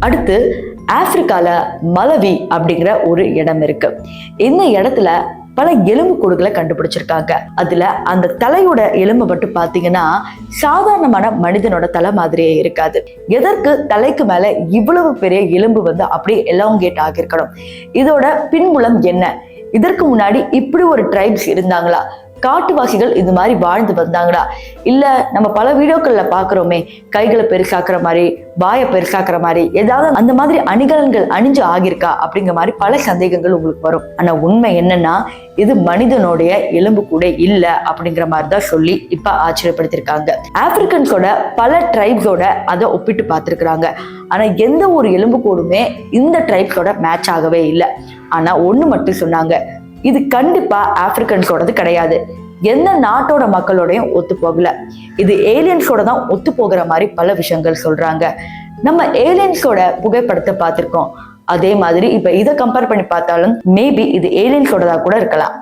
அடுத்து ஆப்பிரிக்கால மலவி அப்படிங்கிற ஒரு இடம் இருக்கு. இந்த இடத்துல பல எலும்பு கூடுகளை கண்டுபிடிச்சிருக்காங்க. அதுல அந்த தலையோட எலும்பு மட்டும் பாத்தீங்கன்னா சாதாரணமான மனிதனோட தலை மாதிரியே இருக்காது. எதற்கு தலைக்கு மேல இவ்வளவு பெரிய எலும்பு அப்படியே எலாங்கேட் ஆகியிருக்கணும்? இதோட பின்புலம் என்ன? இதற்கு முன்னாடி இப்படி ஒரு ட்ரைப்ஸ் இருந்தாங்களா? காட்டுவாசிகள் இது மாதிரி வாழ்ந்து வந்தாங்களா? இல்ல நம்ம பல வீடியோக்கள்ல பாக்குறோமே, கைகளை பெருசாக்குற மாதிரி, வாயை பெருசாக்குற மாதிரி ஏதாவது அந்த மாதிரி அணிகலன்கள் அணிஞ்சு ஆகியிருக்கா அப்படிங்கிற மாதிரி பல சந்தேகங்கள் உங்களுக்கு வரும். ஆனா உண்மை என்னன்னா, இது மனிதனுடைய எலும்பு கூட இல்ல அப்படிங்கிற மாதிரி தான் சொல்லி இப்ப ஆச்சரியப்படுத்திருக்காங்க. ஆப்பிரிக்கன்ஸோட பல ட்ரைப்ஸோட அதை ஒப்பிட்டு பார்த்திருக்கிறாங்க. ஆனா எந்த ஒரு எலும்பு கூடுமே இந்த ட்ரைப்ஸோட மேட்ச் ஆகவே இல்லை. ஆனா ஒண்ணு மட்டும் சொன்னாங்க, இது கண்டிப்பா ஆப்பிரிக்கன்ஸோடது கிடையாது. எந்த நாட்டோட மக்களோடையும் ஒத்து போகல. இது ஏலியன்ஸோட தான் ஒத்து போகிற மாதிரி பல விஷயங்கள் சொல்றாங்க. நம்ம ஏலியன்ஸோட புகைப்படத்தை பார்த்திருக்கோம். அதே மாதிரி இப்ப இதை கம்பேர் பண்ணி பார்த்தாலும் மேபி இது ஏலியன்ஸோடதா கூட இருக்கலாம்.